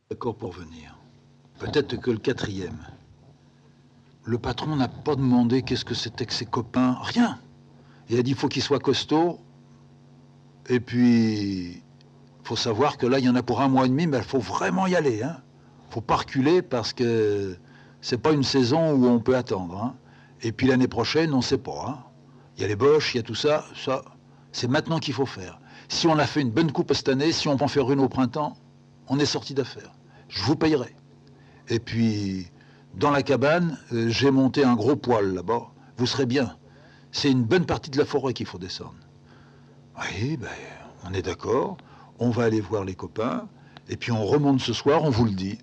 D'accord pour venir. Peut-être que le quatrième. Le patron n'a pas demandé qu'est-ce que c'était que ses copains, rien. Il a dit il faut qu'il soit costaud. Et puis, il faut savoir que là, il y en a pour 1 mois et demi, mais il faut vraiment y aller. Hein. Faut pas reculer parce que c'est pas une saison où on peut attendre. Hein. Et puis l'année prochaine, on ne sait pas. Hein. Il y a les boches, il y a tout ça. Ça, c'est maintenant qu'il faut faire. Si on a fait une bonne coupe cette année, si on peut en faire une au printemps, on est sorti d'affaires. Je vous payerai. Et puis, dans la cabane, j'ai monté un gros poêle là-bas. Vous serez bien. C'est une bonne partie de la forêt qu'il faut descendre. Oui, ben, on est d'accord. On va aller voir les copains. Et puis on remonte ce soir, on vous le dit.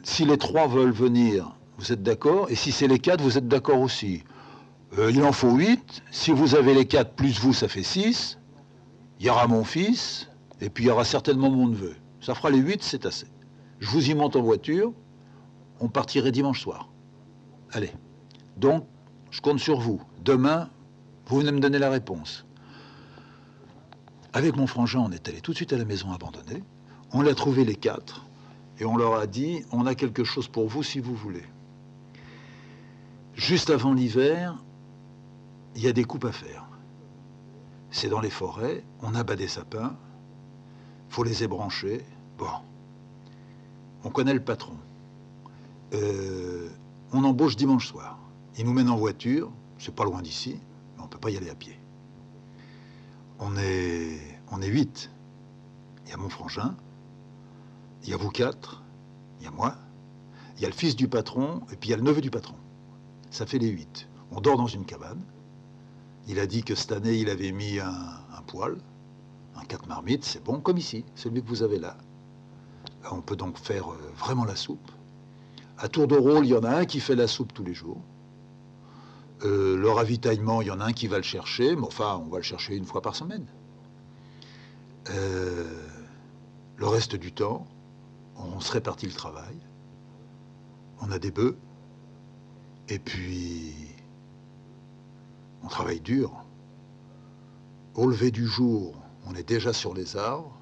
Si les 3 veulent venir, vous êtes d'accord. Et si c'est les 4, vous êtes d'accord aussi. Il en faut 8. Si vous avez les 4 plus vous, ça fait 6. Il y aura mon fils. Et puis il y aura certainement mon neveu. Ça fera les 8, c'est assez. Je vous y monte en voiture. On partirait dimanche soir. Allez. Donc, je compte sur vous. Demain, vous venez me donner la réponse. Avec mon frangin, on est allé tout de suite à la maison abandonnée. On l'a trouvé les 4. Et on leur a dit, on a quelque chose pour vous si vous voulez. Juste avant l'hiver, il y a des coupes à faire. C'est dans les forêts, on abat des sapins, il faut les ébrancher. Bon, on connaît le patron. On embauche dimanche soir. Il nous mène en voiture, c'est pas loin d'ici, mais on ne peut pas y aller à pied. On est 8. Il y a mon frangin, il y a vous 4, il y a moi, il y a le fils du patron, et puis il y a le neveu du patron. Ça fait les 8. On dort dans une cabane. Il a dit que cette année, il avait mis un poêle, un 4 marmites, c'est bon, comme ici, celui que vous avez là. On peut donc faire vraiment la soupe. À tour de rôle, il y en a un qui fait la soupe tous les jours. Le ravitaillement, il y en a un qui va le chercher, mais enfin, on va le chercher 1 fois par semaine. Le reste du temps, on se répartit le travail. On a des bœufs. Et puis, on travaille dur. Au lever du jour, on est déjà sur les arbres.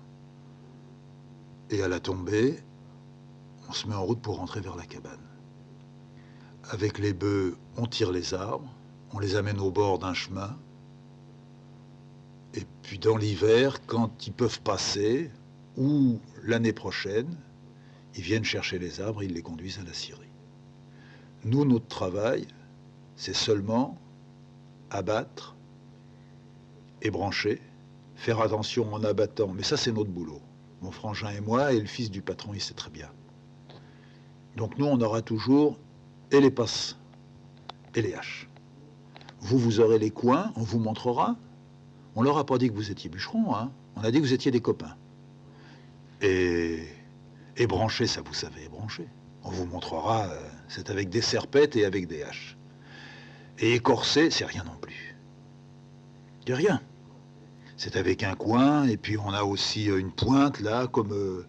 Et à la tombée, on se met en route pour rentrer vers la cabane. Avec les bœufs, on tire les arbres, on les amène au bord d'un chemin. Et puis dans l'hiver, quand ils peuvent passer, ou l'année prochaine, ils viennent chercher les arbres et ils les conduisent à la scierie. Nous, notre travail, c'est seulement abattre, ébrancher, faire attention en abattant. Mais ça, c'est notre boulot. Mon frangin et moi, et le fils du patron, il sait très bien. Donc nous, on aura toujours et les passes et les haches. Vous, vous aurez les coins, on vous montrera. On leur a pas dit que vous étiez bûcheron, hein. On a dit que vous étiez des copains. Et ébrancher, ça vous savez ébrancher. On vous montrera, c'est avec des serpettes et avec des haches. Et écorcer, c'est rien non plus. C'est rien. C'est avec un coin, et puis on a aussi une pointe, là, comme,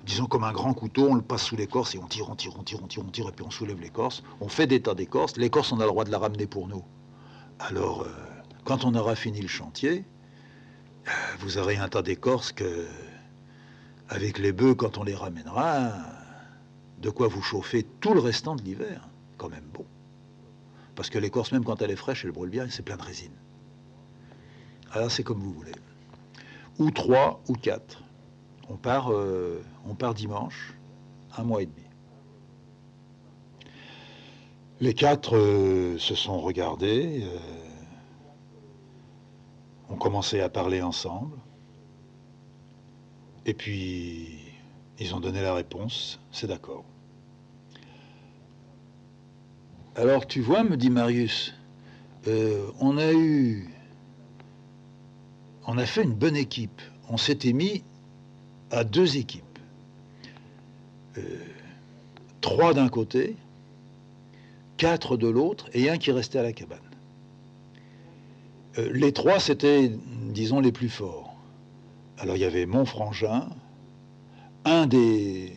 disons, comme un grand couteau, on le passe sous l'écorce, et on tire, et puis on soulève l'écorce. On fait des tas d'écorces. L'écorce, on a le droit de la ramener pour nous. Alors, quand on aura fini le chantier, vous aurez un tas d'écorces que, avec les bœufs, quand on les ramènera, de quoi vous chauffer tout le restant de l'hiver. Quand même bon. Parce que l'écorce, même quand elle est fraîche, elle brûle bien, et c'est plein de résine. Alors c'est comme vous voulez. Ou 3 ou 4. On part dimanche, 1 mois et demi. Les 4 se sont regardés, ont commencé à parler ensemble, et puis ils ont donné la réponse, c'est d'accord. Alors tu vois, me dit Marius, on a fait une bonne équipe. On s'était mis à 2 équipes. 3 d'un côté, 4 de l'autre, et un qui restait à la cabane. Les 3, c'était, disons, les plus forts. Alors il y avait mon frangin, un des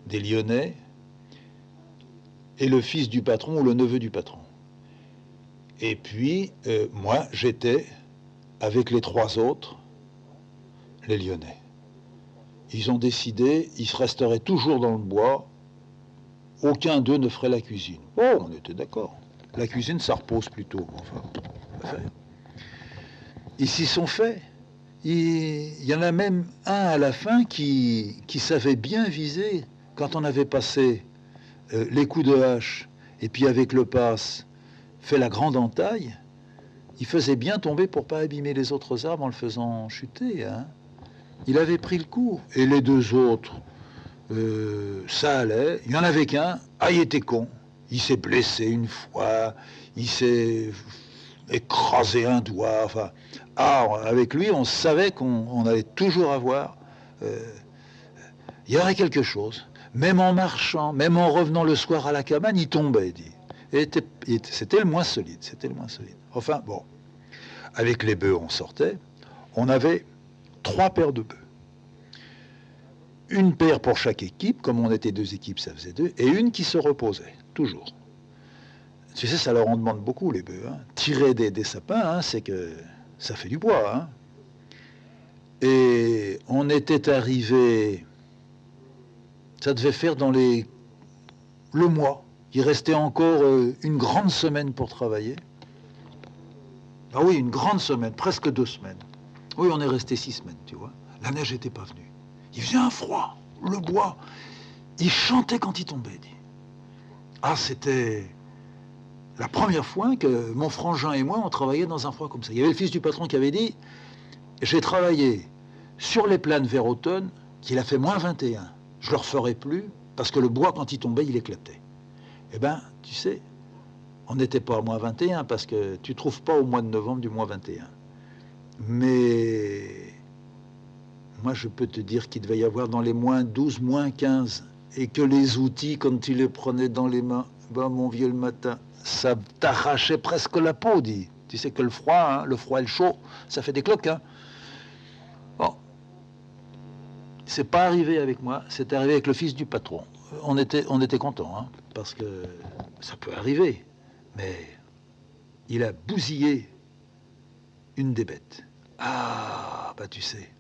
Lyonnais, et le fils du patron ou le neveu du patron. Et puis, moi, j'étais avec les 3 autres, les Lyonnais. ils ont décidé, ils resteraient toujours dans le bois, aucun d'eux ne ferait la cuisine. Oh, on était d'accord. La cuisine, ça repose plutôt. Enfin, ils s'y sont faits. Il y en a même un à la fin qui savait bien viser quand on avait passé les coups de hache et puis avec le passe fait la grande entaille. Il faisait bien tomber pour pas abîmer les autres arbres en le faisant chuter. Hein. Il avait pris le coup. Et les deux autres, ça allait. Il n'y en avait qu'un. Ah, il était con. Il s'est blessé une fois. Il s'est écrasé un doigt. Enfin, avec lui, on savait qu'on allait toujours avoir. Il y aurait quelque chose. Même en marchant, même en revenant le soir à la cabane, il tombait, dit. C'était le moins solide. C'était le moins solide. Enfin, bon. Avec les bœufs, on sortait. On avait 3 paires de bœufs. Une paire pour chaque équipe, comme on était 2 équipes, ça faisait 2, et une qui se reposait, toujours. Tu sais, ça leur en demande beaucoup, les bœufs. Hein. Tirer des sapins, hein, c'est que ça fait du bois. Hein. Et on était arrivé, ça devait faire dans le mois. Il restait encore une grande semaine pour travailler. Ah oui, une grande semaine, presque 2 semaines. Oui, on est resté 6 semaines, tu vois. La neige n'était pas venue. Il faisait un froid, le bois. Il chantait quand il tombait, dit. Ah, c'était la première fois que mon frangin et moi, on travaillait dans un froid comme ça. Il y avait le fils du patron qui avait dit, j'ai travaillé sur les plaines vers automne, qu'il a fait moins 21. Je ne le referai plus, parce que le bois, quand il tombait, il éclatait. Eh bien, tu sais, on n'était pas à moins 21, parce que tu ne trouves pas au mois de novembre du moins 21. Mais moi, je peux te dire qu'il devait y avoir dans les moins 12, moins 15, et que les outils, quand tu les prenais dans les mains, ben, mon vieux, le matin, ça t'arrachait presque la peau, dit. Tu sais que le froid et le chaud, ça fait des cloques. Hein. Bon, c'est pas arrivé avec moi, c'est arrivé avec le fils du patron. On était contents, hein, parce que ça peut arriver, mais il a bousillé une des bêtes. Ah, bah tu sais.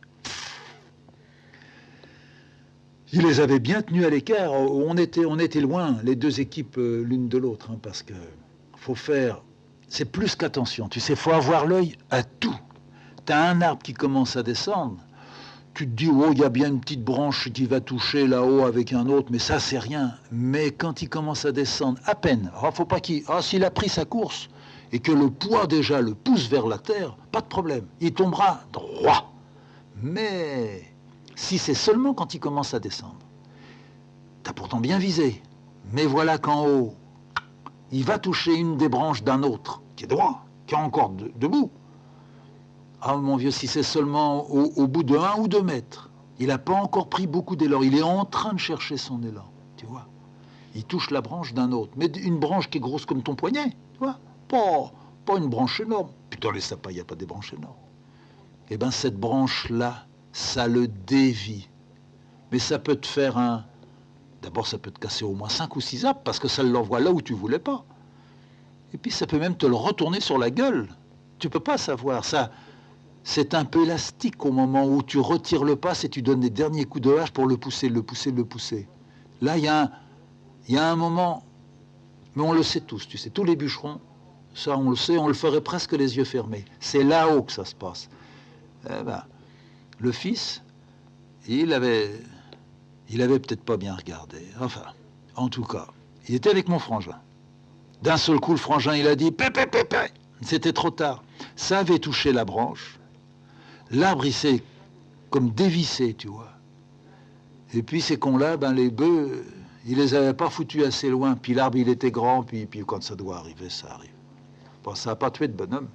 Il les avait bien tenus à l'écart. On était loin, les 2 équipes l'une de l'autre, hein, parce que faut faire. C'est plus qu'attention. Tu sais, faut avoir l'œil à tout. T'as un arbre qui commence à descendre. Tu te dis, oh, il y a bien une petite branche qui va toucher là-haut avec un autre, mais ça, c'est rien. Mais quand il commence à descendre, à peine, faut pas qu'il. S'il a pris sa course et que le poids déjà le pousse vers la terre, pas de problème. Il tombera droit. Mais si c'est seulement quand il commence à descendre, t'as pourtant bien visé, mais voilà qu'en haut, il va toucher une des branches d'un autre, qui est droit, qui est encore debout. Ah mon vieux, si c'est seulement au bout de 1 ou 2 mètres, il n'a pas encore pris beaucoup d'élan, il est en train de chercher son élan, tu vois. Il touche la branche d'un autre, mais une branche qui est grosse comme ton poignet, tu vois. Pas une branche énorme. Puis dans les sapins, il n'y a pas des branches énormes. Eh bien, cette branche-là, ça le dévie. Mais ça peut te faire un... D'abord, ça peut te casser au moins 5 ou 6 arbres, parce que ça l'envoie là où tu voulais pas. Et puis, ça peut même te le retourner sur la gueule. Tu peux pas savoir. Ça, c'est un peu élastique au moment où tu retires le pas et tu donnes les derniers coups de hache pour le pousser. Là, il y a un moment... Mais on le sait tous, tu sais, tous les bûcherons, ça, on le sait, on le ferait presque les yeux fermés. C'est là-haut que ça se passe. Eh ben, le fils, il avait peut-être pas bien regardé. Enfin, en tout cas, il était avec mon frangin. D'un seul coup, le frangin, il a dit « Pépé, pépé !» C'était trop tard. Ça avait touché la branche. L'arbre, il s'est comme dévissé, tu vois. Et puis ces cons-là, ben, les bœufs, ils les avaient pas foutus assez loin. Puis l'arbre, il était grand, puis quand ça doit arriver, ça arrive. Bon, ça n'a pas tué de bonhomme.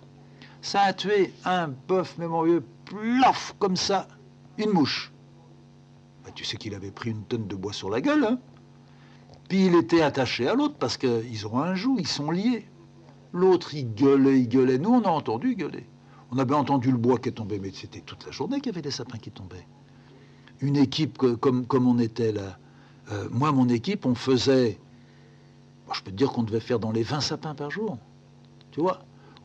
Ça a tué un bœuf, mais mon vieux, plof, comme ça, une mouche. Ben, tu sais qu'il avait pris une tonne de bois sur la gueule, hein. Puis il était attaché à l'autre, parce qu'ils ont un joug, ils sont liés. L'autre, il gueulait. Nous, on a entendu gueuler. On a bien entendu le bois qui est tombé, mais c'était toute la journée qu'il y avait des sapins qui tombaient. Une équipe comme on était là. Moi, mon équipe, on faisait... Bon, je peux te dire qu'on devait faire dans les 20 sapins par jour. Tu vois?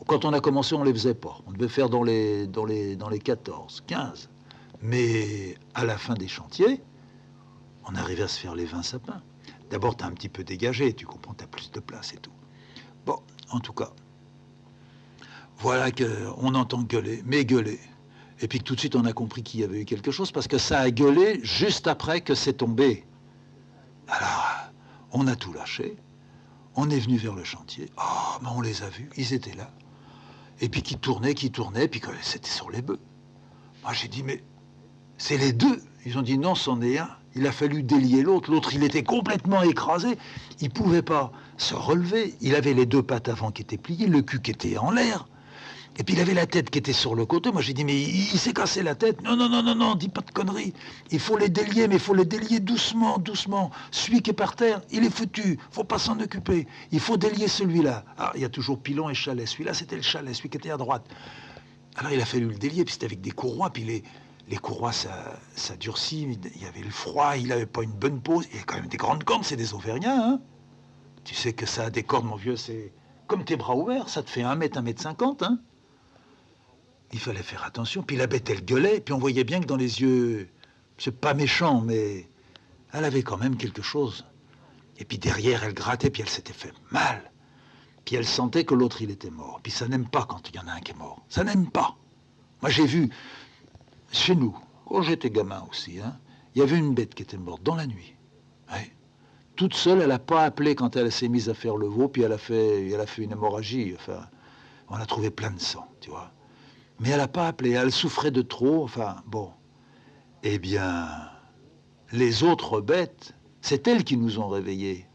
Quand on a commencé, on ne les faisait pas. On devait faire dans les 14, 15. Mais à la fin des chantiers, on arrivait à se faire les 20 sapins. D'abord, tu as un petit peu dégagé, tu comprends, tu as plus de place et tout. Bon, en tout cas, voilà qu'on entend gueuler, mais gueuler. Et puis tout de suite, on a compris qu'il y avait eu quelque chose, parce que ça a gueulé juste après que c'est tombé. Alors, on a tout lâché, on est venu vers le chantier. Oh, mais on les a vus, ils étaient là. Et puis qui tournaient, puis que c'était sur les bœufs. Moi, j'ai dit, mais c'est les deux. Ils ont dit, non, c'en est un. Il a fallu délier l'autre. L'autre, il était complètement écrasé. Il ne pouvait pas se relever. Il avait les deux pattes avant qui étaient pliées, le cul qui était en l'air. Et puis il avait la tête qui était sur le côté. Moi j'ai dit, mais il s'est cassé la tête. Non, non, non, non, non, dis pas de conneries. Il faut les délier, mais il faut les délier doucement, doucement. Celui qui est par terre, il est foutu. Faut pas s'en occuper. Il faut délier celui-là. Ah, il y a toujours Pilon et Chalet. Celui-là, c'était le Chalet, celui qui était à droite. Alors il a fallu le délier, puis c'était avec des courroies, puis les courroies, ça durcit. Il y avait le froid, il n'avait pas une bonne pose. Il y a quand même des grandes cordes, c'est des Auvergnats, hein. Tu sais que ça a des cordes, mon vieux, c'est comme tes bras ouverts. Ça te fait 1 mètre 50, hein. Il fallait faire attention. Puis la bête, elle gueulait. Puis on voyait bien que dans les yeux, c'est pas méchant, mais elle avait quand même quelque chose. Et puis derrière, elle grattait, puis elle s'était fait mal. Puis elle sentait que l'autre, il était mort. Puis ça n'aime pas quand il y en a un qui est mort. Ça n'aime pas. Moi, j'ai vu, chez nous, quand j'étais gamin aussi, hein, il y avait une bête qui était morte dans la nuit. Ouais. Toute seule, elle n'a pas appelé quand elle s'est mise à faire le veau, puis elle a fait une hémorragie. Enfin, on a trouvé plein de sang, tu vois. Mais elle n'a pas appelé, elle souffrait de trop, enfin, bon. Eh bien, les autres bêtes, c'est elles qui nous ont réveillés.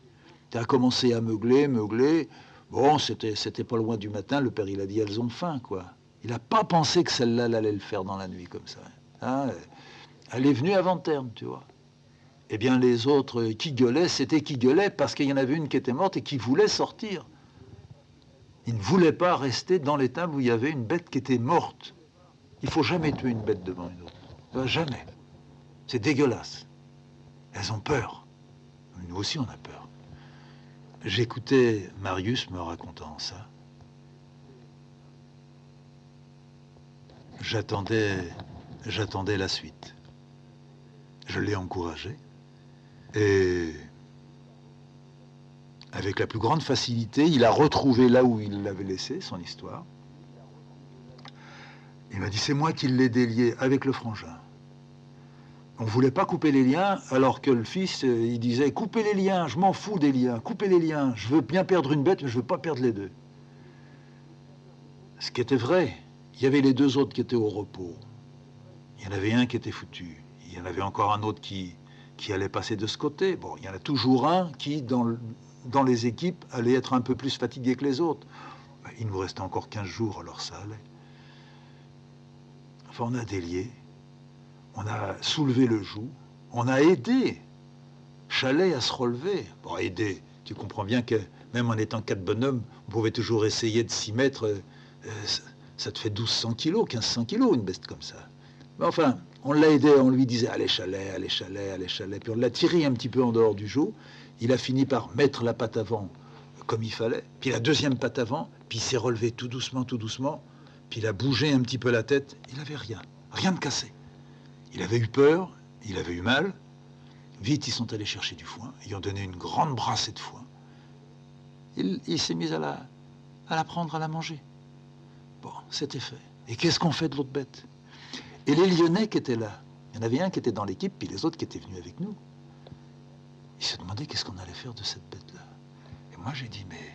Tu as commencé à meugler, meugler. Bon, c'était pas loin du matin, le père, il a dit, elles ont faim, quoi. Il n'a pas pensé que celle-là, elle allait le faire dans la nuit, comme ça. Hein, elle est venue avant terme, tu vois. Eh bien, les autres qui gueulaient, c'était qui gueulaient parce qu'il y en avait une qui était morte et qui voulait sortir. Ils ne voulaient pas rester dans l'étable où il y avait une bête qui était morte. Il ne faut jamais tuer une bête devant une autre. Jamais. C'est dégueulasse. Elles ont peur. Nous aussi, on a peur. J'écoutais Marius me racontant ça. J'attendais la suite. Je l'ai encouragé. Et avec la plus grande facilité, il a retrouvé là où il l'avait laissé, son histoire. Il m'a dit, c'est moi qui l'ai délié avec le frangin. On ne voulait pas couper les liens, alors que le fils, il disait, coupez les liens, je m'en fous des liens, coupez les liens, je veux bien perdre une bête, mais je ne veux pas perdre les deux. Ce qui était vrai, il y avait les deux autres qui étaient au repos. Il y en avait un qui était foutu, il y en avait encore un autre qui allait passer de ce côté. Bon, il y en a toujours un qui, dans les équipes, allait être un peu plus fatigué que les autres. Il nous restait encore 15 jours, alors ça allait. Enfin, on a délié, on a soulevé le joug, on a aidé Chalet à se relever. Bon, aider, tu comprends bien que même en étant 4 bonhommes, on pouvait toujours essayer de s'y mettre. Ça te fait 1200 kilos, 1500 kilos, une bête comme ça. Mais enfin, on l'a aidé, on lui disait, allez Chalet, allez Chalet, allez Chalet. Puis on l'a tiré un petit peu en dehors du joug. Il a fini par mettre la patte avant comme il fallait. Puis la deuxième patte avant, puis il s'est relevé tout doucement, tout doucement. Puis il a bougé un petit peu la tête. Il n'avait rien, rien de cassé. Il avait eu peur, il avait eu mal. Vite, ils sont allés chercher du foin. Ils ont donné une grande brassée de foin. Il s'est mis à la prendre, à la manger. Bon, c'était fait. Et qu'est-ce qu'on fait de l'autre bête? Et les Lyonnais qui étaient là, il y en avait un qui était dans l'équipe, puis les autres qui étaient venus avec nous. Ils se demandaient qu'est-ce qu'on allait faire de cette bête-là. Et moi, j'ai dit, mais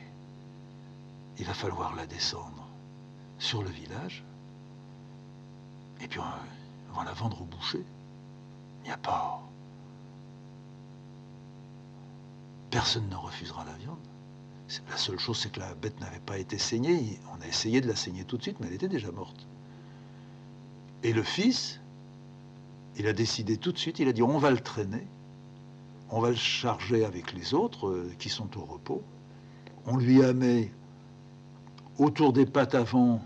il va falloir la descendre sur le village, et puis on va la vendre au boucher. Il n'y a pas... Personne ne refusera la viande. La seule chose, c'est que la bête n'avait pas été saignée. On a essayé de la saigner tout de suite, mais elle était déjà morte. Et le fils, il a décidé tout de suite, il a dit, on va le traîner, on va le charger avec les autres qui sont au repos. On lui a mis autour des pattes avant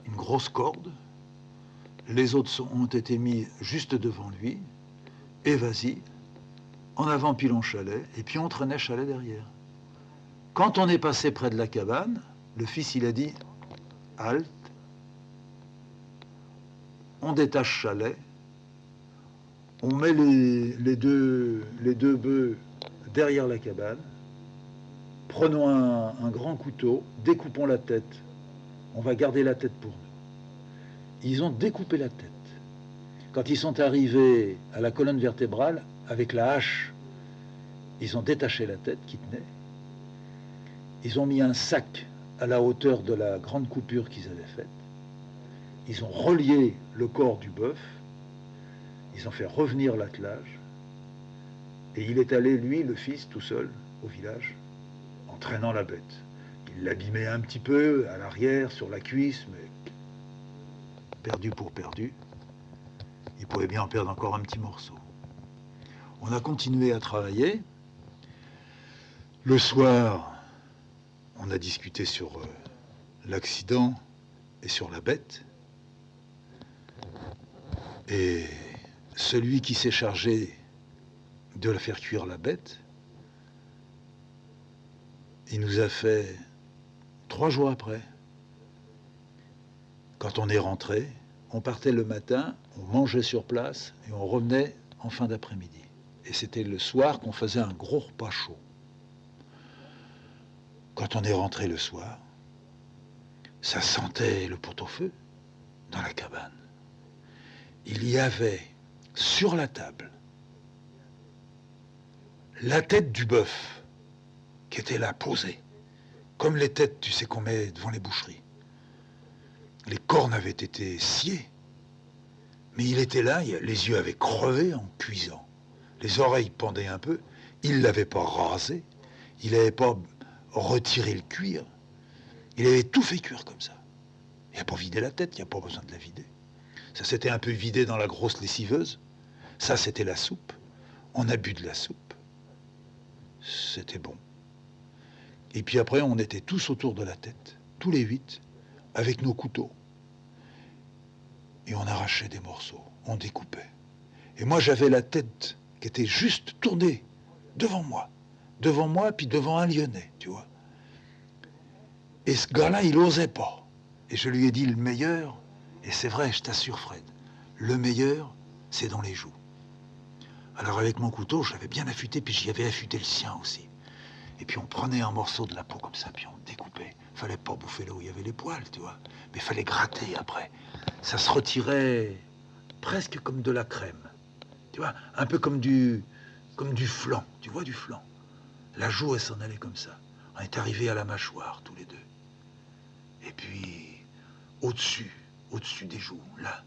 une grosse corde. Les autres ont été mis juste devant lui. Et vas-y, en avant Pilon Chalet, et puis on traînait Chalet derrière. Quand on est passé près de la cabane, le fils, il a dit, halte. on détache Chalet, on met les deux bœufs derrière la cabane, prenons un grand couteau, découpons la tête, on va garder la tête pour nous. Ils ont découpé la tête. Quand ils sont arrivés à la colonne vertébrale, avec la hache, ils ont détaché la tête qui tenait. Ils ont mis un sac à la hauteur de la grande coupure qu'ils avaient faite. Ils ont relié le corps du bœuf. Ils ont fait revenir l'attelage. Et il est allé, lui, le fils, tout seul, au village, en traînant la bête. Il l'abîmait un petit peu à l'arrière, sur la cuisse, mais perdu pour perdu. Il pouvait bien en perdre encore un petit morceau. On a continué à travailler. Le soir, on a discuté sur l'accident et sur la bête. Et celui qui s'est chargé de la faire cuire la bête, il nous a fait 3 jours après. Quand on est rentré, on partait le matin, on mangeait sur place et on revenait en fin d'après-midi. Et c'était le soir qu'on faisait un gros repas chaud. Quand on est rentré le soir, ça sentait le pot-au-feu dans la cabane. Il y avait sur la table la tête du bœuf qui était là, posée, comme les têtes, tu sais, qu'on met devant les boucheries. Les cornes avaient été sciées, mais il était là, les yeux avaient crevé en cuisant. Les oreilles pendaient un peu, il ne l'avait pas rasé, il n'avait pas retiré le cuir, il avait tout fait cuire comme ça. Il n'a pas vidé la tête, il n'y a pas besoin de la vider. Ça s'était un peu vidé dans la grosse lessiveuse, ça c'était la soupe, on a bu de la soupe, c'était bon. Et puis après on était tous autour de la tête, tous les 8, avec nos couteaux. Et on arrachait des morceaux, on découpait. Et moi j'avais la tête qui était juste tournée devant moi, puis devant un Lyonnais, tu vois. Et ce gars-là, il n'osait pas. Et je lui ai dit, le meilleur, et c'est vrai, je t'assure Fred, le meilleur, c'est dans les joues. Alors avec mon couteau, je l'avais bien affûté, puis j'y avais affûté le sien aussi. Et puis on prenait un morceau de la peau comme ça, puis on découpait. Fallait pas bouffer là où il y avait les poils, tu vois. Mais fallait gratter après. Ça se retirait presque comme de la crème. Tu vois, un peu comme du flan. Tu vois, du flan. La joue, elle s'en allait comme ça. On est arrivé à la mâchoire, tous les deux. Et puis, au-dessus des joues, là,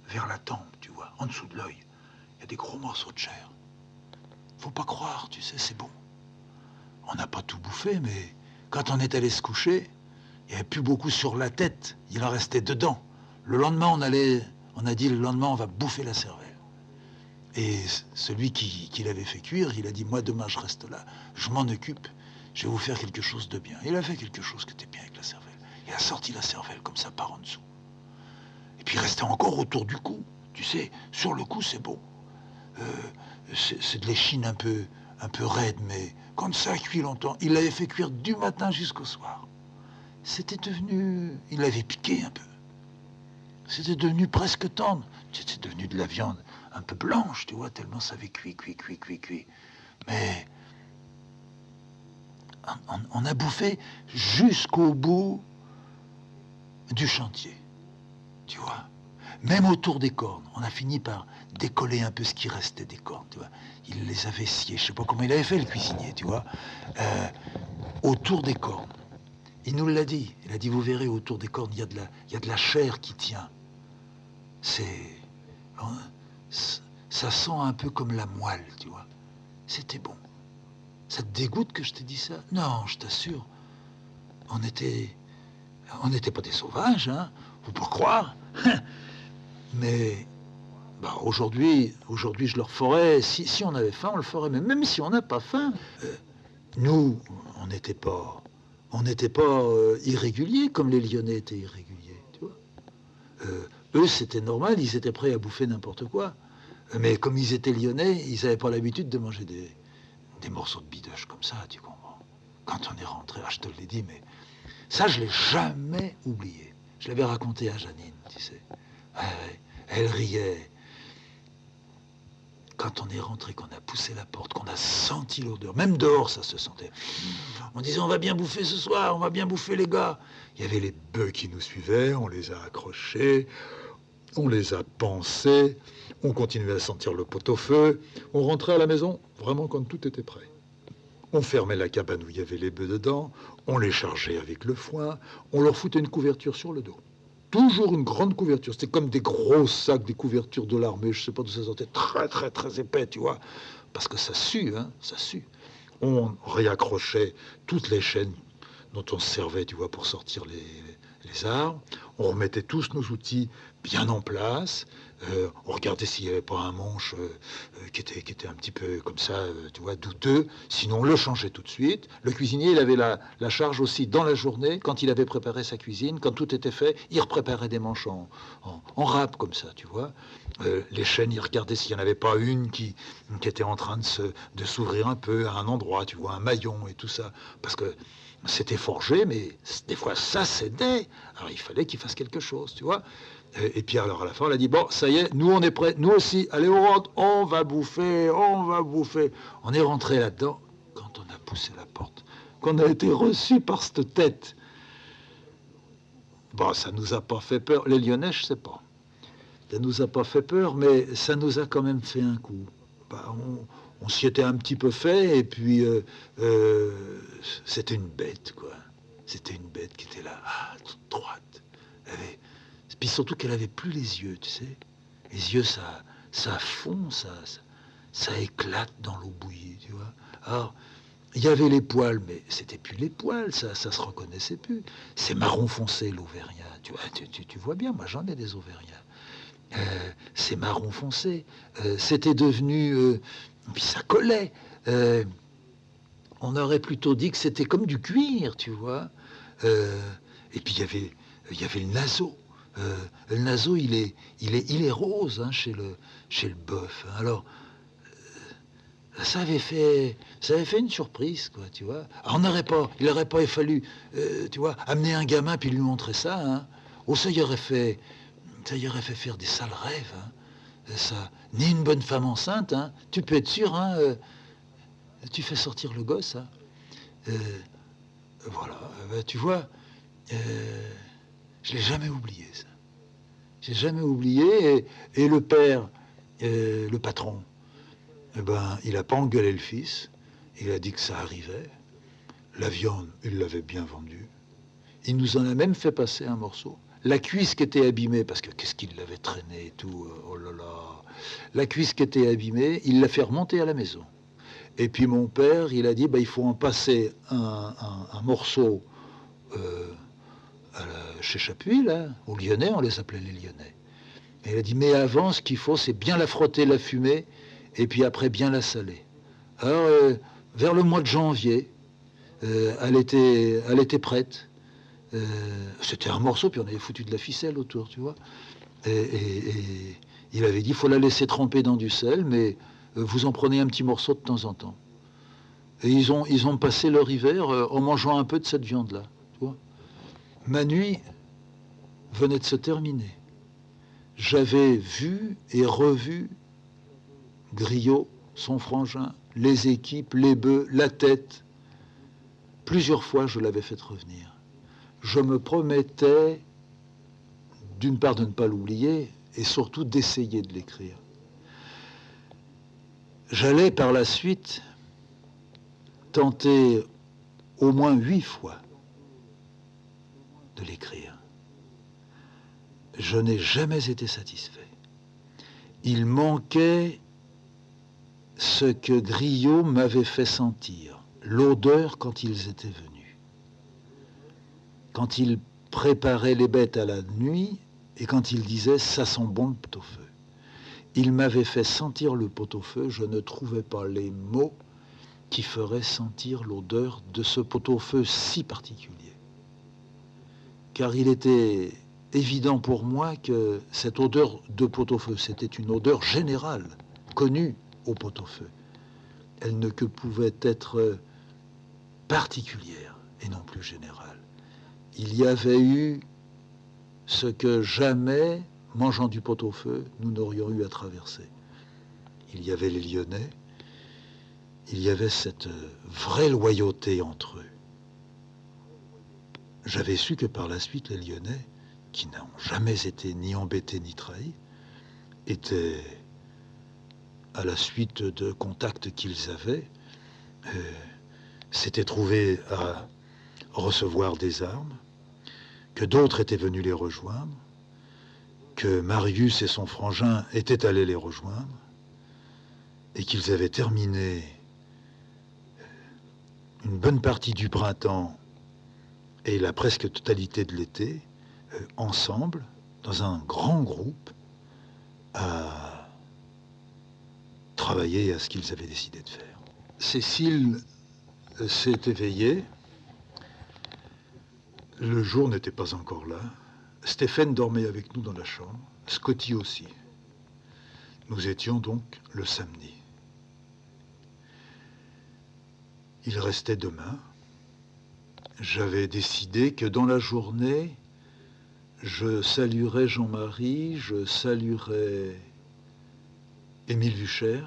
vers la tempe, tu vois, en dessous de l'œil, il y a des gros morceaux de chair. Faut pas croire, tu sais, c'est bon. On n'a pas tout bouffé, mais quand on est allé se coucher, il n'y avait plus beaucoup sur la tête, il en restait dedans. Le lendemain, on a dit, le lendemain, on va bouffer la cervelle. Et celui qui l'avait fait cuire, il a dit, moi, demain, je reste là, je m'en occupe, je vais vous faire quelque chose de bien. Il a fait quelque chose qui était bien avec la cervelle. Il a sorti la cervelle comme ça par en dessous. Et puis il restait encore autour du cou. Tu sais, sur le cou, c'est beau. C'est de l'échine un peu raide, mais comme ça, cuit longtemps. Il l'avait fait cuire du matin jusqu'au soir. C'était devenu... Il l'avait piqué un peu. C'était devenu presque tendre. C'était devenu de la viande un peu blanche, tu vois, tellement ça avait cuit. Mais on a bouffé jusqu'au bout du chantier, tu vois. Même autour des cornes, on a fini par décoller un peu ce qui restait des cornes, tu vois. Il les avait sciées, je sais pas comment il avait fait le cuisinier, tu vois. Autour des cornes. Il nous l'a dit. Il a dit, vous verrez, autour des cornes, il y a de la chair qui tient. Ça sent un peu comme la moelle, tu vois. C'était bon. Ça te dégoûte que je t'ai dit ça? Non, je t'assure. On n'était pas des sauvages, hein. Faut pas croire. Mais bah, aujourd'hui, je le referais. Si on avait faim, on le ferait. Mais même si on n'a pas faim, nous, on n'était pas irréguliers comme les Lyonnais étaient irréguliers, tu vois. Eux, c'était normal, ils étaient prêts à bouffer n'importe quoi. Mais comme ils étaient Lyonnais, ils n'avaient pas l'habitude de manger des morceaux de bidoche comme ça, tu comprends. Quand on est rentré, je te l'ai dit, mais ça, je ne l'ai jamais oublié. Je l'avais raconté à Janine, tu sais. Ouais. Elle riait. Quand on est rentré, qu'on a poussé la porte, qu'on a senti l'odeur, même dehors ça se sentait. On disait on va bien bouffer ce soir, on va bien bouffer les gars. Il y avait les bœufs qui nous suivaient, on les a accrochés, on les a pansés, on continuait à sentir le pot-au-feu. On rentrait à la maison vraiment quand tout était prêt. On fermait la cabane où il y avait les bœufs dedans, on les chargeait avec le foin, on leur foutait une couverture sur le dos. Toujours une grande couverture. C'était comme des gros sacs, des couvertures de l'armée. Je ne sais pas d'où ça sortait. Très, très, très épais, tu vois. Parce que ça sue, hein, ça sue. On réaccrochait toutes les chaînes dont on se servait, tu vois, pour sortir les arbres. On remettait tous nos outils bien en place. On regardait s'il n'y avait pas un manche qui était un petit peu comme ça, tu vois, douteux. Sinon, on le changeait tout de suite. Le cuisinier, il avait la charge aussi dans la journée, quand il avait préparé sa cuisine, quand tout était fait, il repréparait des manches en râpe comme ça, tu vois. Les chaînes, il regardait s'il n'y en avait pas une qui était en train de s'ouvrir un peu à un endroit, tu vois, un maillon et tout ça. Parce que c'était forgé, mais des fois ça cédait. Alors il fallait qu'il fasse quelque chose, tu vois. Et puis alors à la fin, on a dit, bon, ça y est, nous on est prêts, nous aussi, allez, on rentre, on va bouffer, on va bouffer. On est rentré là-dedans quand on a poussé la porte, qu'on a été reçu par cette tête. Bon, ça nous a pas fait peur. Les Lyonnais, je sais pas. Ça nous a pas fait peur, mais ça nous a quand même fait un coup. Bah, on s'y était un petit peu fait, et puis c'était une bête, quoi. C'était une bête qui était là, toute droite. Puis surtout qu'elle avait plus les yeux, tu sais. Les yeux, ça fond, ça éclate dans l'eau bouillie, tu vois. Alors, il y avait les poils, mais c'était plus les poils, ça se reconnaissait plus. C'est marron foncé, l'Auvergnat. Tu vois, tu vois bien, moi j'en ai des Auvergnats. C'est marron foncé. C'était devenu... puis ça collait. On aurait plutôt dit que c'était comme du cuir, tu vois. Et puis il y avait le naseau. Le naseau, il est rose, hein, chez le bœuf. Alors, ça avait fait une surprise, quoi, tu vois. Alors, il n'aurait pas fallu, tu vois, amener un gamin puis lui montrer ça, hein. Oh, ça y aurait fait faire des sales rêves, hein. Ça, ni une bonne femme enceinte, hein. Tu peux être sûr, hein, tu fais sortir le gosse, hein. Voilà, tu vois, je l'ai jamais oublié, ça. J'ai jamais oublié. Et le père, le patron, eh ben, il n'a pas engueulé le fils. Il a dit que ça arrivait. La viande, il l'avait bien vendue. Il nous en a même fait passer un morceau. La cuisse qui était abîmée, parce que qu'est-ce qu'il l'avait traîné et tout, oh là là. La cuisse qui était abîmée, il l'a fait remonter à la maison. Et puis mon père, il a dit, bah, il faut en passer un morceau chez Chapuis, là, aux Lyonnais, on les appelait les Lyonnais. Et il a dit, mais avant, ce qu'il faut, c'est bien la frotter, la fumer, et puis après, bien la saler. Alors, vers le mois de janvier, elle était prête. C'était un morceau, puis on avait foutu de la ficelle autour, tu vois. Et il avait dit, il faut la laisser tremper dans du sel, mais vous en prenez un petit morceau de temps en temps. Et ils ont passé leur hiver en mangeant un peu de cette viande-là, tu vois. Ma nuit venait de se terminer. J'avais vu et revu Griot, son frangin, les équipes, les bœufs, la tête. Plusieurs fois, je l'avais fait revenir. Je me promettais, d'une part, de ne pas l'oublier, et surtout d'essayer de l'écrire. J'allais par la suite tenter au moins 8 fois de l'écrire. Je n'ai jamais été satisfait. Il manquait ce que Griot m'avait fait sentir, l'odeur quand ils étaient venus. Quand il préparait les bêtes à la nuit et quand il disait « ça sent bon le pot-au-feu ». Il m'avait fait sentir le pot-au-feu, je ne trouvais pas les mots qui feraient sentir l'odeur de ce pot-au-feu si particulier. Car il était évident pour moi que cette odeur de pot-au-feu, c'était une odeur générale, connue au pot-au-feu. Elle ne que pouvait être particulière et non plus générale. Il y avait eu ce que jamais mangeant du pot-au-feu, nous n'aurions eu à traverser. Il y avait les Lyonnais, il y avait cette vraie loyauté entre eux. J'avais su que par la suite, les Lyonnais, qui n'ont jamais été ni embêtés ni trahis, étaient, à la suite de contacts qu'ils avaient, s'étaient trouvés à recevoir des armes, que d'autres étaient venus les rejoindre, que Marius et son frangin étaient allés les rejoindre, et qu'ils avaient terminé une bonne partie du printemps et la presque totalité de l'été, ensemble, dans un grand groupe, à travailler à ce qu'ils avaient décidé de faire. Cécile s'est éveillée. Le jour n'était pas encore là. Stéphane dormait avec nous dans la chambre, Scotty aussi. Nous étions donc le samedi. Il restait demain. J'avais décidé que dans la journée, je saluerais Jean-Marie, je saluerais Émile Vucher,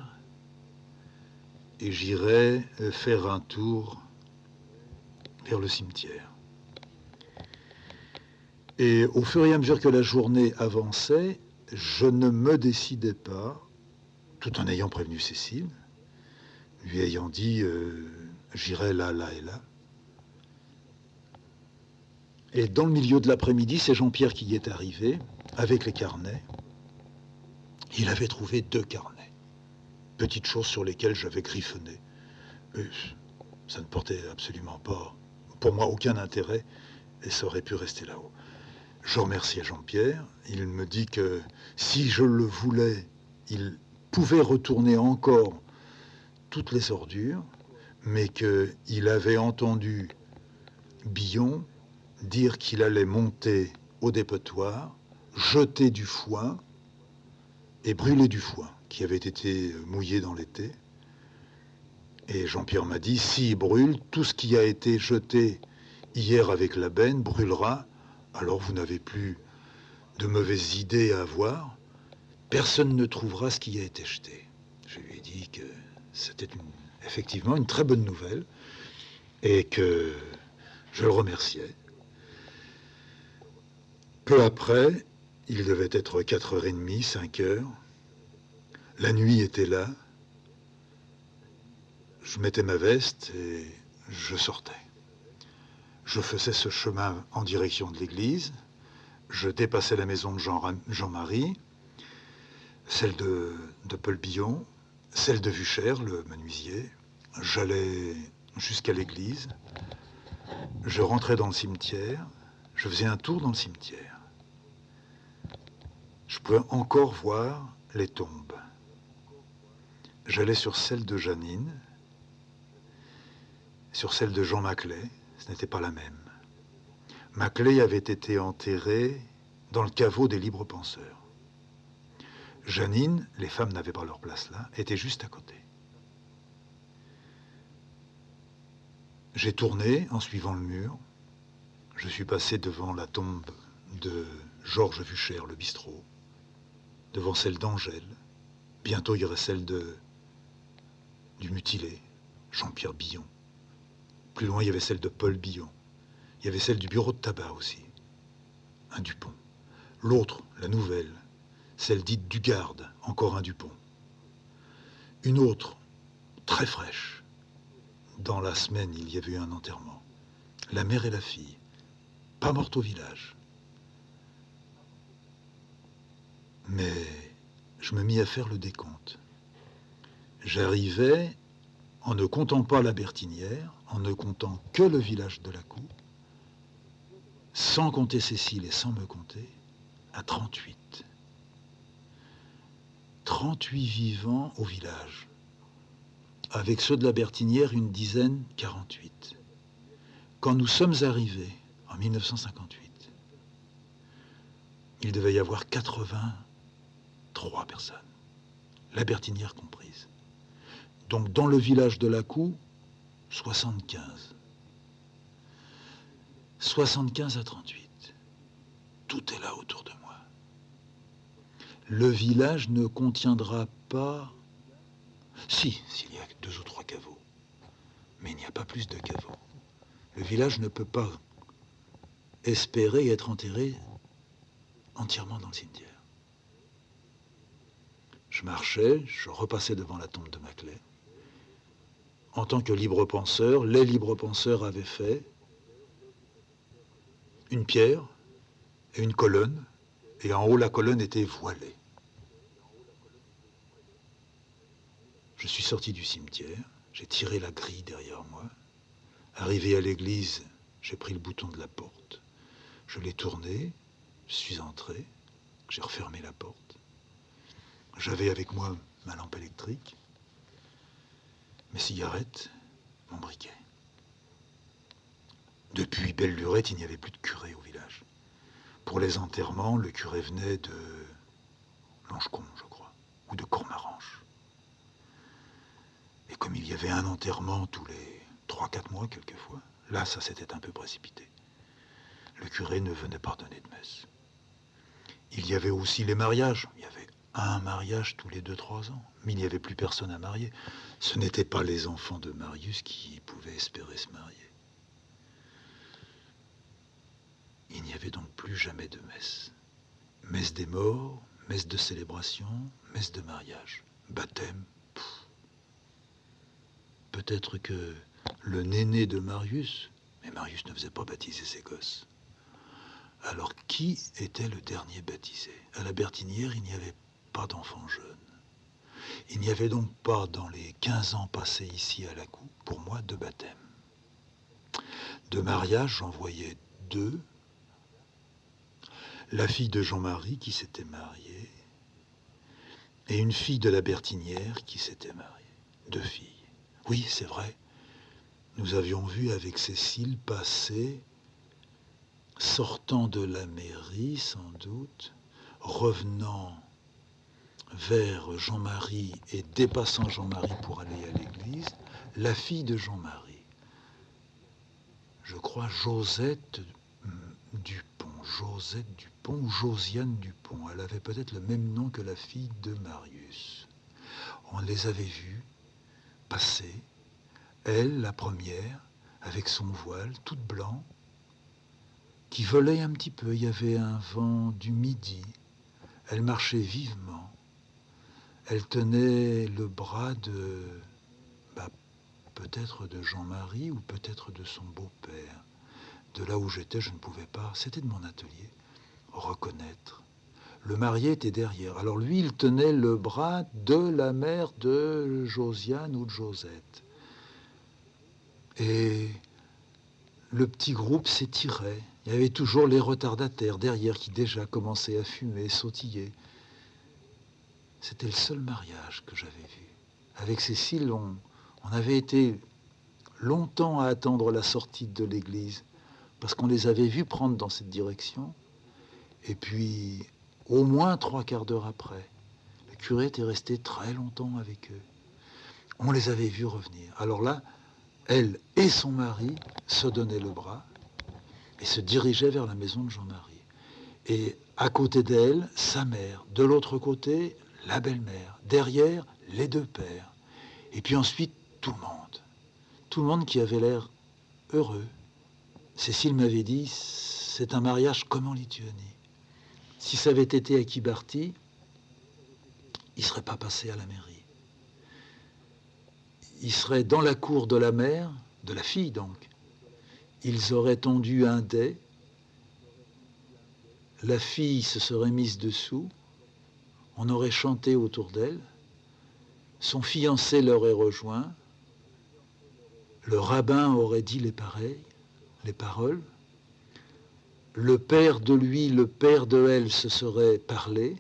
et j'irais faire un tour vers le cimetière. Et au fur et à mesure que la journée avançait, je ne me décidais pas, tout en ayant prévenu Cécile, lui ayant dit j'irai là, là et là. Et dans le milieu de l'après-midi, c'est Jean-Pierre qui y est arrivé avec les carnets. Il avait trouvé 2 carnets, petites choses sur lesquelles j'avais griffonné. Ça ne portait absolument pas, pour moi, aucun intérêt, et ça aurait pu rester là-haut. Je remerciais Jean-Pierre. Il me dit que si je le voulais, il pouvait retourner encore toutes les ordures, mais qu'il avait entendu Billon dire qu'il allait monter au dépotoir, jeter du foin et brûler du foin qui avait été mouillé dans l'été. Et Jean-Pierre m'a dit, s'il brûle, tout ce qui a été jeté hier avec la benne brûlera, alors vous n'avez plus de mauvaises idées à avoir, personne ne trouvera ce qui a été jeté. Je lui ai dit que c'était effectivement une très bonne nouvelle et que je le remerciais. Peu après, il devait être 4h30, 5h, la nuit était là, je mettais ma veste et je sortais. Je faisais ce chemin en direction de l'église, je dépassais la maison de Jean-Marie, celle de Paul Billon, celle de Vucher, le menuisier. J'allais jusqu'à l'église, je rentrais dans le cimetière, je faisais un tour dans le cimetière. Je pouvais encore voir les tombes. J'allais sur celle de Janine, sur celle de Jean Maclay, ce n'était pas la même. Maclay avait été enterré dans le caveau des libres penseurs. Janine, les femmes n'avaient pas leur place là, était juste à côté. J'ai tourné en suivant le mur. Je suis passé devant la tombe de Georges Vucher, le bistrot, devant celle d'Angèle. Bientôt, il y aurait celle du mutilé, Jean-Pierre Billon. Plus loin, il y avait celle de Paul Billon. Il y avait celle du bureau de tabac aussi, un Dupont. L'autre, la nouvelle, celle dite du garde, encore un Dupont. Une autre, très fraîche. Dans la semaine, il y avait eu un enterrement. La mère et la fille, pas mortes au village. Mais je me mis à faire le décompte. J'arrivais, en ne comptant pas la Bertinière, en ne comptant que le village de la Cour, sans compter Cécile et sans me compter, à 38. 38 vivants au village. Avec ceux de la Bertinière, une dizaine, 48. Quand nous sommes arrivés, en 1958, il devait y avoir 83 personnes, la Bertinière comprise. Donc dans le village de la Cour, 75. 75 à 38. Tout est là autour de moi. le village ne contiendra pas... Si, s'il y a 2 ou 3 caveaux. Mais il n'y a pas plus de caveaux. Le village ne peut pas espérer être enterré entièrement dans le cimetière. Je marchais, je repassais devant la tombe de Maclay. En tant que libre penseur, les libres penseurs avaient fait une pierre et une colonne, et en haut la colonne était voilée. Je suis sorti du cimetière, j'ai tiré la grille derrière moi. Arrivé à l'église, j'ai pris le bouton de la porte. Je l'ai tourné, je suis entré, j'ai refermé la porte. J'avais avec moi ma lampe électrique, mes cigarettes, mon briquet. Depuis belle lurette, il n'y avait plus de curé au village. Pour les enterrements, le curé venait de Langeconte, je crois, ou de Courmaranche. Et comme il y avait un enterrement tous les 3-4 mois quelquefois, là, ça s'était un peu précipité. Le curé ne venait pas donner de messe. Il y avait aussi les mariages. Il y avait un mariage tous les 2-3 ans, mais il n'y avait plus personne à marier. Ce n'étaient pas les enfants de Marius qui pouvaient espérer se marier. Il n'y avait donc plus jamais de messe. Messe des morts, messe de célébration, messe de mariage, baptême. Peut-être que le néné de Marius, mais Marius ne faisait pas baptiser ses gosses. Alors qui était le dernier baptisé? À la Bertinière, il n'y avait pas d'enfants jeunes. Il n'y avait donc pas, dans les 15 ans passés ici à la Coue, pour moi, de baptême. De mariage, j'en voyais 2. La fille de Jean-Marie qui s'était mariée et une fille de la Bertinière qui s'était mariée. 2 filles. Oui, c'est vrai. Nous avions vu avec Cécile passer, sortant de la mairie sans doute, revenant vers Jean-Marie et dépassant Jean-Marie pour aller à l'église, la fille de Jean-Marie. Je crois Josette Dupont ou Josiane Dupont. Elle avait peut-être le même nom que la fille de Marius. On les avait vues passer, elle, la première, avec son voile, toute blanc, qui volait un petit peu. Il y avait un vent du midi. Elle marchait vivement. Elle tenait le bras de, peut-être de Jean-Marie ou peut-être de son beau-père. De là où j'étais, je ne pouvais pas, c'était de mon atelier, reconnaître. Le marié était derrière. Alors lui, il tenait le bras de la mère de Josiane ou de Josette. Et le petit groupe s'étirait. Il y avait toujours les retardataires derrière qui déjà commençaient à fumer, sautiller. C'était le seul mariage que j'avais vu. Avec Cécile, on avait été longtemps à attendre la sortie de l'église parce qu'on les avait vus prendre dans cette direction. Et puis, au moins 3/4 d'heure après, le curé était resté très longtemps avec eux. On les avait vus revenir. Alors là, elle et son mari se donnaient le bras et se dirigeaient vers la maison de Jean-Marie. Et à côté d'elle, sa mère. De l'autre côté, la belle-mère. Derrière, les 2 pères. Et puis ensuite, tout le monde. Tout le monde qui avait l'air heureux. Cécile m'avait dit, c'est un mariage comme en Lituanie. Si ça avait été à Kibarty, il ne serait pas passé à la mairie. Il serait dans la cour de la mère, de la fille donc. Ils auraient tendu un dais. La fille se serait mise dessous. On aurait chanté autour d'elle. Son fiancé l'aurait rejoint. Le rabbin aurait dit les paroles. Le père de lui, le père de elle se seraient parlé.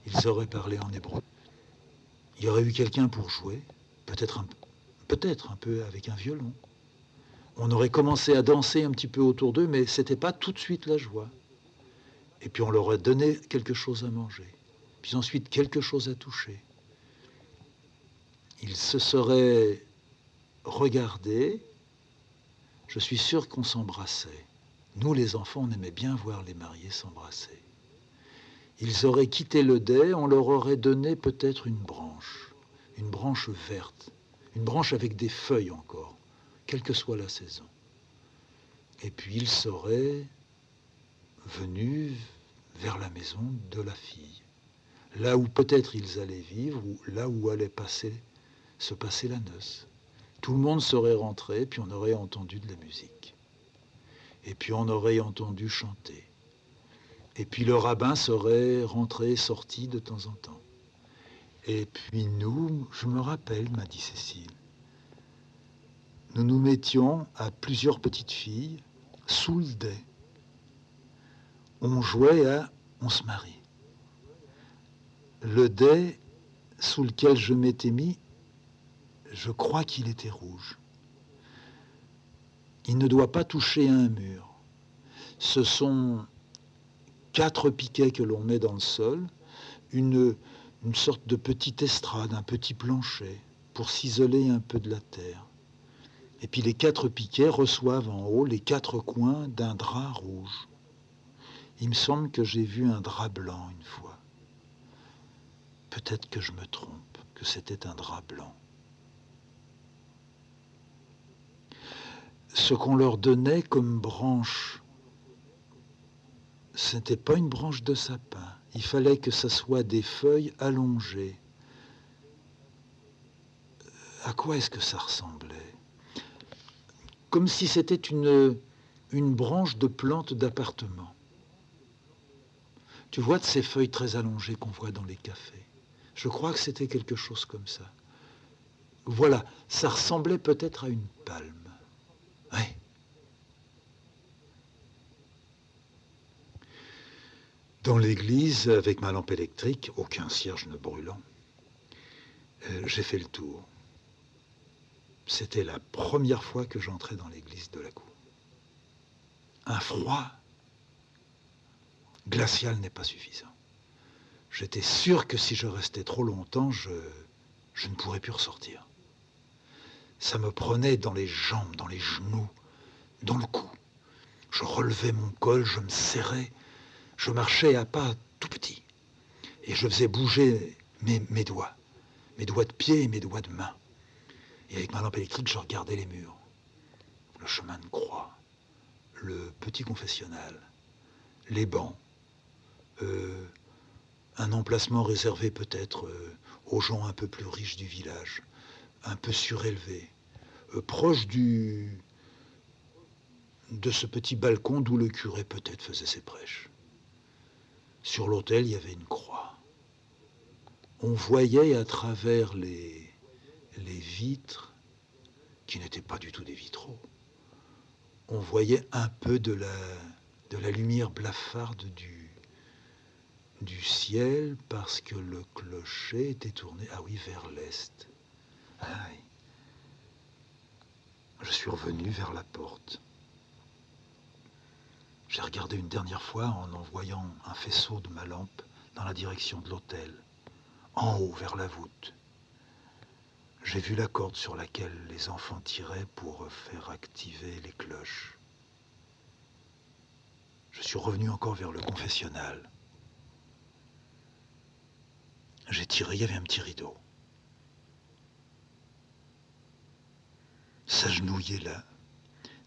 Ils auraient parlé en hébreu. Il y aurait eu quelqu'un pour jouer, peut-être un peu avec un violon. On aurait commencé à danser un petit peu autour d'eux, mais ce n'était pas tout de suite la joie. Et puis on leur aurait donné quelque chose à manger, puis ensuite quelque chose à toucher. Ils se seraient regardés. Je suis sûr qu'on s'embrassait. Nous, les enfants, on aimait bien voir les mariés s'embrasser. Ils auraient quitté le dais, on leur aurait donné peut-être une branche verte, une branche avec des feuilles encore, quelle que soit la saison. Et puis ils seraient venus vers la maison de la fille, là où peut-être ils allaient vivre, ou là où allait se passer la noce. Tout le monde serait rentré, puis on aurait entendu de la musique. Et puis on aurait entendu chanter. Et puis le rabbin serait rentré, sorti de temps en temps. Et puis nous, je me rappelle, m'a dit Cécile, nous nous mettions à plusieurs petites filles sous le dais. On jouait à On se marie. Le dais sous lequel je m'étais mis, je crois qu'il était rouge. Il ne doit pas toucher à un mur. Ce sont 4 piquets que l'on met dans le sol, une sorte de petite estrade, un petit plancher, pour s'isoler un peu de la terre. Et puis les 4 piquets reçoivent en haut les 4 coins d'un drap rouge. Il me semble que j'ai vu un drap blanc une fois. Peut-être que je me trompe, que c'était un drap blanc. Ce qu'on leur donnait comme branche, ce n'était pas une branche de sapin. Il fallait que ça soit des feuilles allongées. À quoi est-ce que ça ressemblait? Comme si c'était une branche de plante d'appartement. Tu vois de ces feuilles très allongées qu'on voit dans les cafés. Je crois que c'était quelque chose comme ça. Voilà, ça ressemblait peut-être à une palme. Ouais. Dans l'église, avec ma lampe électrique, aucun cierge ne brûlant, j'ai fait le tour. C'était la première fois que j'entrais dans l'église de la Cour. Un froid glacial n'est pas suffisant. J'étais sûr que si je restais trop longtemps, je ne pourrais plus ressortir. Ça me prenait dans les jambes, dans les genoux, dans le cou. Je relevais mon col, je me serrais, je marchais à pas tout petits. Et je faisais bouger mes doigts de pied et mes doigts de main. Et avec ma lampe électrique, je regardais les murs, le chemin de croix, le petit confessionnal, les bancs, un emplacement réservé peut-être aux gens un peu plus riches du village, un peu surélevés, proche de ce petit balcon d'où le curé peut-être faisait ses prêches. Sur l'autel, il y avait une croix. On voyait à travers les vitres, qui n'étaient pas du tout des vitraux, on voyait un peu de la lumière blafarde du ciel parce que le clocher était tourné, ah oui, vers l'est. Ah oui. Je suis revenu vers la porte. J'ai regardé une dernière fois en envoyant un faisceau de ma lampe dans la direction de l'autel, en haut vers la voûte. J'ai vu la corde sur laquelle les enfants tiraient pour faire activer les cloches. Je suis revenu encore vers le confessionnal. J'ai tiré, il y avait un petit rideau. S'agenouiller là,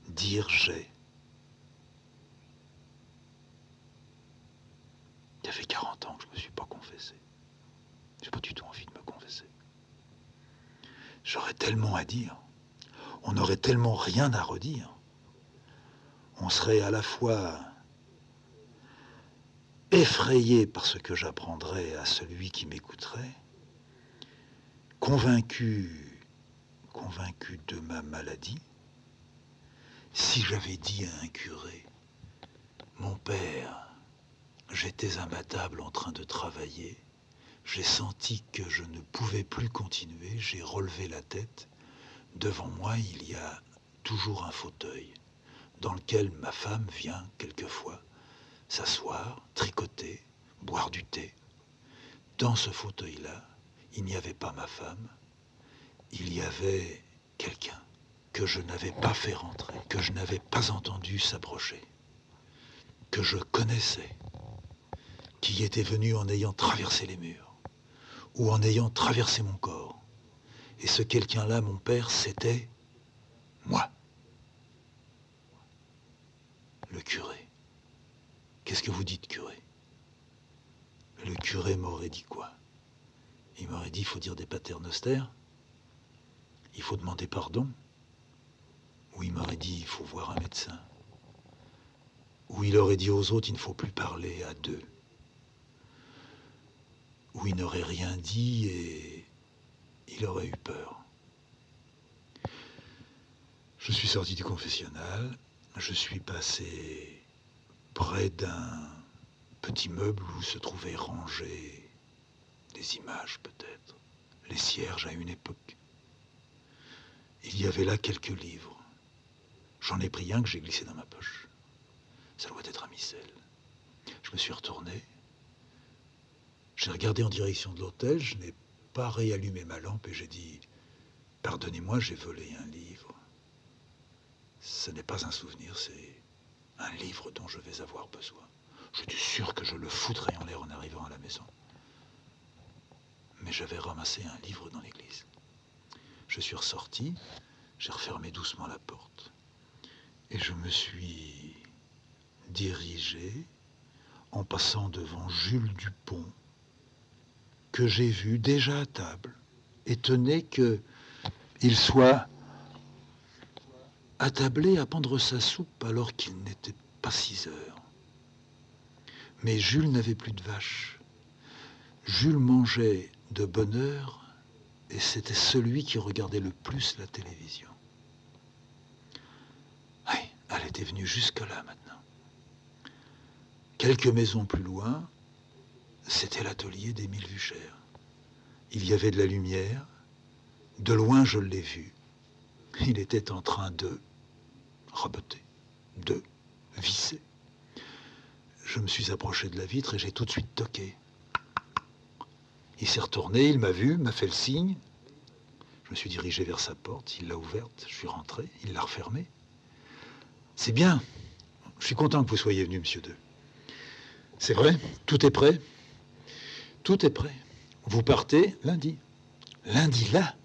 dire j'ai. Il y avait 40 ans que je ne me suis pas confessé. J'ai pas du tout envie de me confesser. J'aurais tellement à dire. On n'aurait tellement rien à redire. On serait à la fois effrayé par ce que j'apprendrais à celui qui m'écouterait, convaincu de ma maladie. Si j'avais dit à un curé, mon père, j'étais à ma table en train de travailler, j'ai senti que je ne pouvais plus continuer, j'ai relevé la tête. Devant moi, il y a toujours un fauteuil dans lequel ma femme vient quelquefois s'asseoir, tricoter, boire du thé. Dans ce fauteuil-là, il n'y avait pas ma femme, il y avait quelqu'un que je n'avais pas fait rentrer, que je n'avais pas entendu s'approcher, que je connaissais, qui était venu en ayant traversé les murs, ou en ayant traversé mon corps. Et ce quelqu'un-là, mon père, c'était moi. Le curé. Qu'est-ce que vous dites, curé? Le curé m'aurait dit quoi? Il m'aurait dit, il faut dire des paternosters, il faut demander pardon. Ou il m'aurait dit, il faut voir un médecin. Ou il aurait dit aux autres, il ne faut plus parler à deux. Ou il n'aurait rien dit et il aurait eu peur. Je suis sorti du confessionnal, je suis passé près d'un petit meuble où se trouvaient rangées des images peut-être, les cierges à une époque. Il y avait là quelques livres. J'en ai pris un que j'ai glissé dans ma poche. Ça doit être un missel. Je me suis retourné. J'ai regardé en direction de l'hôtel. Je n'ai pas réallumé ma lampe et j'ai dit « Pardonnez-moi, j'ai volé un livre. Ce n'est pas un souvenir, c'est un livre dont je vais avoir besoin. » J'étais sûr que je le foutrais en l'air en arrivant à la maison. Mais j'avais ramassé un livre dans l'église. Je suis ressorti, j'ai refermé doucement la porte. Et je me suis dirigé en passant devant Jules Dupont, que j'ai vu déjà à table, étonné qu'il soit attablé à prendre sa soupe alors qu'il n'était pas 6 heures. Mais Jules n'avait plus de vache. Jules mangeait de bonne heure et c'était celui qui regardait le plus la télévision. Oui, elle était venue jusque-là maintenant. Quelques maisons plus loin, c'était l'atelier d'Émile Vucher. Il y avait de la lumière. De loin, je l'ai vu. Il était en train de raboter, de visser. Je me suis approché de la vitre et j'ai tout de suite toqué. Il s'est retourné, il m'a vu, m'a fait le signe. Je me suis dirigé vers sa porte, il l'a ouverte, je suis rentré, il l'a refermée. C'est bien, je suis content que vous soyez venu, monsieur Deux. C'est vrai, tout est prêt. Tout est prêt. Vous partez lundi. Lundi là.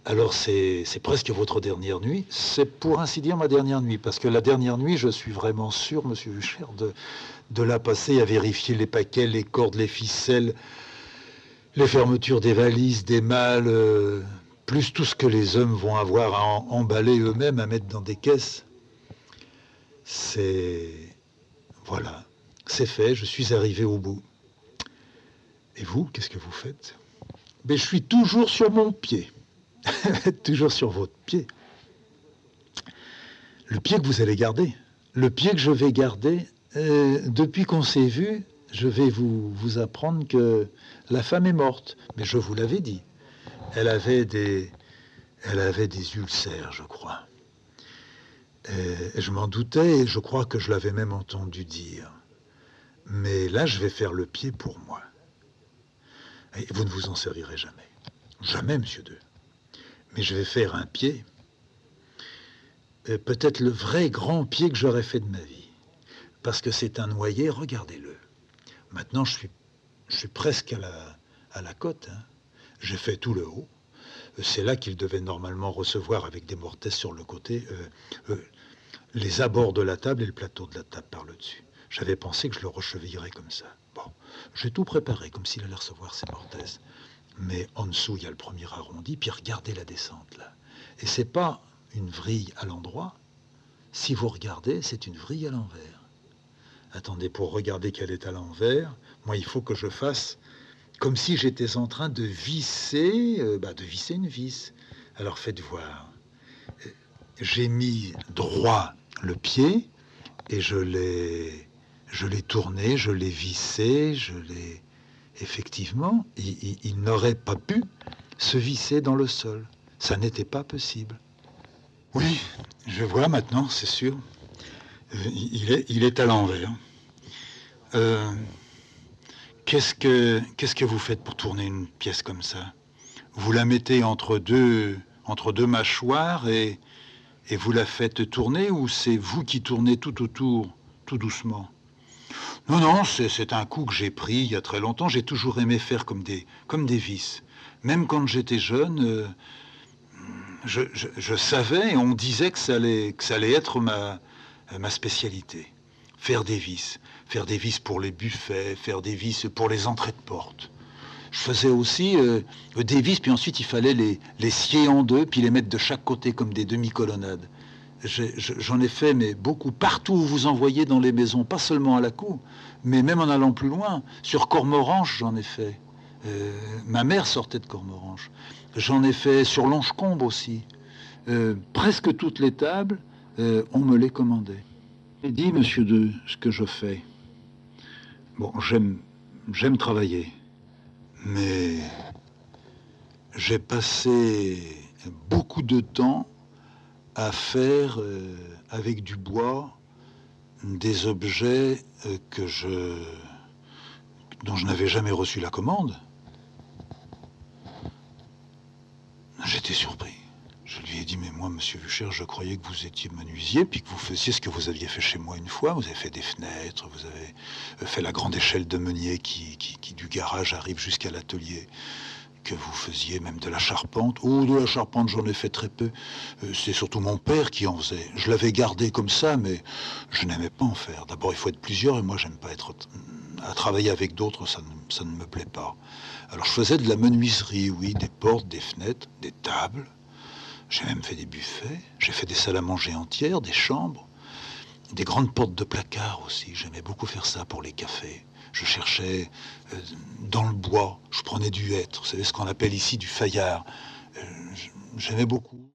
Alors c'est presque votre dernière nuit. C'est pour ainsi dire ma dernière nuit, parce que la dernière nuit, je suis vraiment sûr, monsieur Vucher, de la passer à vérifier les paquets, les cordes, les ficelles, les fermetures des valises, des malles, plus tout ce que les hommes vont avoir à emballer eux-mêmes, à mettre dans des caisses. Voilà, c'est fait, je suis arrivé au bout. Et vous, qu'est-ce que vous faites? Mais je suis toujours sur mon pied. Toujours sur votre pied. Le pied que vous allez garder. Le pied que je vais garder. Depuis qu'on s'est vu, je vais vous apprendre que la femme est morte. Mais je vous l'avais dit. Elle avait des ulcères, je crois. Et je m'en doutais et je crois que je l'avais même entendu dire. Mais là, je vais faire le pied pour moi. Et vous ne vous en servirez jamais. Jamais, monsieur Deux. Mais je vais faire un pied, peut-être le vrai grand pied que j'aurais fait de ma vie. Parce que c'est un noyer, regardez-le. Maintenant, je suis presque à la côte. Hein. J'ai fait tout le haut. C'est là qu'il devait normalement recevoir avec des mortaises sur le côté les abords de la table et le plateau de la table par le dessus. J'avais pensé que je le rechevillerais comme ça. Bon, j'ai tout préparé comme s'il allait recevoir ses mortaises. Mais en dessous, il y a le premier arrondi, puis regardez la descente là. Et c'est pas une vrille à l'endroit. Si vous regardez, c'est une vrille à l'envers. Attendez, pour regarder qu'elle est à l'envers, moi, il faut que je fasse comme si j'étais en train de visser une vis. Alors faites voir. J'ai mis droit le pied et je l'ai tourné, je l'ai vissé, effectivement, il n'aurait pas pu se visser dans le sol. Ça n'était pas possible. Oui, je vois maintenant, c'est sûr. Il est à l'envers. Qu'est-ce que vous faites pour tourner une pièce comme ça? Vous la mettez entre deux mâchoires et vous la faites tourner, ou c'est vous qui tournez tout autour, tout doucement? Non, non, c'est un coup que j'ai pris il y a très longtemps. J'ai toujours aimé faire comme des vis. Même quand j'étais jeune, je savais et on disait que ça allait être ma spécialité. Faire des vis. Faire des vis pour les buffets, faire des vis pour les entrées de porte. Je faisais aussi des vis, puis ensuite il fallait les scier en deux, puis les mettre de chaque côté comme des demi-colonnades. J'en ai fait, mais beaucoup, partout où vous envoyez dans les maisons, pas seulement à la cour, mais même en allant plus loin. Sur Cormoranche, j'en ai fait. Ma mère sortait de Cormoranche. J'en ai fait sur Longe-Combe aussi. Presque toutes les tables, on me les commandait. J'ai dit, monsieur De, ce que je fais. Bon, j'aime travailler, mais j'ai passé beaucoup de temps à faire avec du bois des objets dont je n'avais jamais reçu la commande. J'étais surpris. Je lui ai dit, mais moi, monsieur Vuchère, je croyais que vous étiez menuisier, puis que vous faisiez ce que vous aviez fait chez moi une fois. Vous avez fait des fenêtres, vous avez fait la grande échelle de meunier qui du garage arrive jusqu'à l'atelier. Que vous faisiez même de la charpente. Oh, de la charpente, j'en ai fait très peu. C'est surtout mon père qui en faisait. Je l'avais gardé comme ça, mais je n'aimais pas en faire. D'abord, il faut être plusieurs, et moi, j'aime pas être... À travailler avec d'autres, ça ne me plaît pas. Alors, je faisais de la menuiserie, oui, des portes, des fenêtres, des tables. J'ai même fait des buffets. J'ai fait des salles à manger entières, des chambres. Des grandes portes de placard aussi. J'aimais beaucoup faire ça pour les cafés. Je cherchais dans le bois. Je prenais du hêtre. Vous savez ce qu'on appelle ici du faïard. J'aimais beaucoup.